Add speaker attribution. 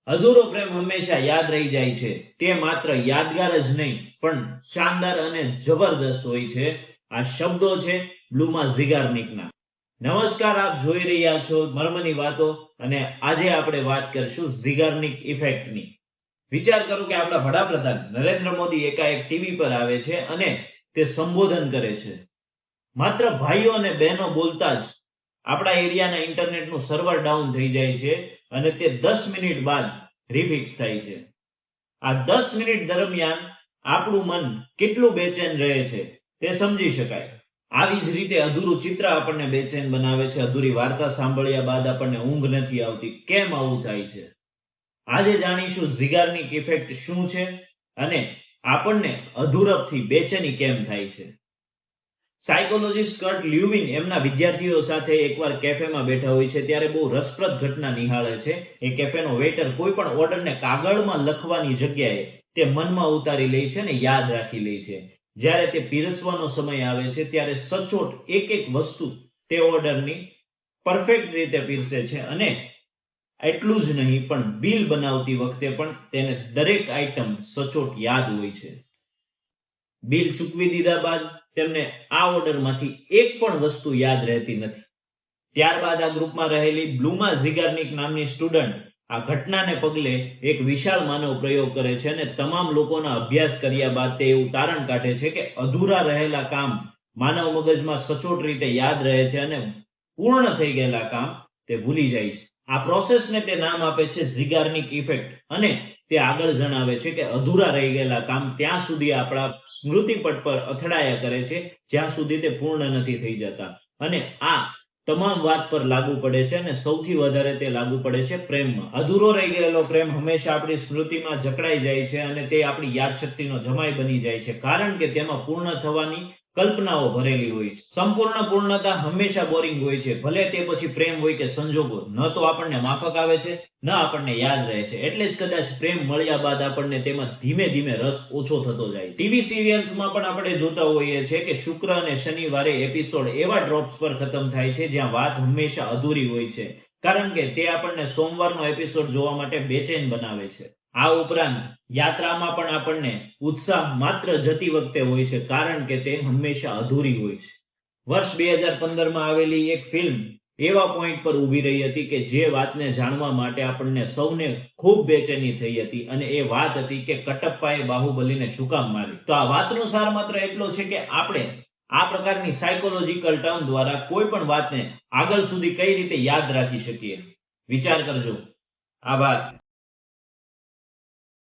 Speaker 1: અધૂરો પ્રેમ હંમેશા યાદ રહી જાય છે. તે માત્ર યાદગાર જ નહીં પણ શાનદાર અને જબરદસ્ત હોય છે. આ શબ્દો છે બ્લુમા ઝિગાર્નિકના. નમસ્કાર, આપ જોઈ રહ્યા છો મર્મની વાતો અને આજે આપણે વાત કરશું ઝિગાર્નિક ઇફેક્ટની. વિચાર કરો કે આપણા વડાપ્રધાન નરેન્દ્ર મોદી એકાએક ટીવી પર આવે છે અને તે સંબોધન કરે છે. માત્ર ભાઈઓ અને બહેનો બોલતા જ આપણા એરિયાના ઇન્ટરનેટનું સર્વર ડાઉન થઈ જાય છે અને તે 10 મિનિટ બાદ રિફિક્સ થાય છે. આ 10 મિનિટ દરમિયાન આપણું મન કેટલું બેચેન રહે છે તે સમજી શકાય. આવી જ રીતે અધૂરું ચિત્ર આપણને બેચેન બનાવે છે. અધૂરી વાર્તા સાંભળ્યા બાદ આપણને ઊંઘ નથી આવતી. કેમ આવું થાય છે? આજે જાણીશું ઝિગાર્નિક ઇફેક્ટ શું છે અને આપણને અધૂરપથી બેચેની કેમ થાય છે. સાયકોલોજીસ્ટ કર્ટ લ્યુવિન એમના વિદ્યાર્થીઓ સાથે એકવાર કેફેમાં બેઠા હોય છે ત્યારે બહુ રસપ્રદ ઘટના નિહાળે છે. એ કેફેનો વેઇટર કોઈ પણ ઓર્ડરને કાગળમાં લખવાની જગ્યાએ તે મનમાં ઉતારી લે છે અને યાદ રાખી લે છે. જ્યારે તે પીરસવાનો સમય આવે છે ત્યારે સચોટ એક એક વસ્તુ તે ઓર્ડરની પરફેક્ટ રીતે પીરસે છે અને એટલું જ નહીં પણ બિલ બનાવતી વખતે પણ તેને દરેક આઈટમ સચોટ યાદ હોય છે. બિલ ચૂકવી દીધા બાદ તેમને આ ઓર્ડરમાંથી એક પણ વસ્તુ યાદ રહેતી નથી. ત્યારબાદ આ ગ્રુપમાં રહેલી બ્લુમા ઝિગાર્નિક નામની સ્ટુડન્ટ આ ઘટનાને પગલે એક વિશાળ માનવ પ્રયોગ કરે છે અને તમામ લોકોના અભ્યાસ કર્યા બાદ તે એવું તારણ કાઢે છે કે અધૂરા રહેલા કામ માનવ મગજમાં સચોટ રીતે યાદ રહે છે અને પૂર્ણ થઈ ગયેલા કામ તે ભૂલી જાય છે. આ પ્રોસેસને તે નામ આપે છે ઝિગાર્નિક ઇફેક્ટ અને તે આગળ જણાવે છે કે અધૂરા રહી ગયેલા કામ ત્યાં સુધી આપણા સ્મૃતિપટ પર અથડાયા કરે છે જ્યાં સુધી તે પૂર્ણ નથી થઈ જતા. અને આ તમામ વાત પર લાગુ પડે છે અને સૌથી વધારે તે લાગુ પડે છે પ્રેમમાં. અધૂરો રહી ગયેલો પ્રેમ હંમેશા આપણી સ્મૃતિમાં જકડાઈ જાય છે અને તે આપણી યાદશક્તિનો જમાઈ બની જાય છે કારણ કે તેમાં પૂર્ણ થવાની કલ્પનાઓ ભરેલી હોય છે. સંપૂર્ણ પૂર્ણતા હંમેશા બોરિંગ હોય છે. ભલે તે પછી પ્રેમ હોય કે સંજોગો, ન તો આપણને માફક આવે છે ન આપણને યાદ રહે છે. એટલે જ કદાચ પ્રેમ મળ્યા બાદ આપણને તેમાં ધીમે ધીમે રસ ઓછો થતો જાય છે. ટીવી સિરિયલ્સમાં પણ આપણે જોતા હોઈએ છીએ કે શુક્ર અને શનિવારે એપિસોડ એવા ડ્રોપ્સ પર ખતમ થાય છે જ્યાં વાત હંમેશા અધૂરી હોય છે કારણ કે તે આપણને સોમવારનો એપિસોડ જોવા માટે બેચેન બનાવે છે. આ ઉપરાંત યાત્રામાં પણ આપણને ઉત્સાહ માત્ર જતી વખતે હોય છે કારણ કે તે હંમેશા અધૂરી હોય છે. વર્ષ 2015માં આવેલી એક ફિલ્મ એવા પોઈન્ટ પર ઊભી રહી હતી કે જે વાતને જાણવા માટે આપણને સૌને ખૂબ બેચેની થઈ હતી અને એ વાત હતી કે કટપ્પાએ બાહુબલીને શું કામ મારી. તો આ વાતનો સાર માત્ર એટલો છે કે આપણે આ પ્રકારની સાયકોલોજીકલ ટર્મ દ્વારા કોઈ પણ વાતને આગળ સુધી કઈ રીતે યાદ રાખી શકીએ. વિચાર કરજો. આભાર.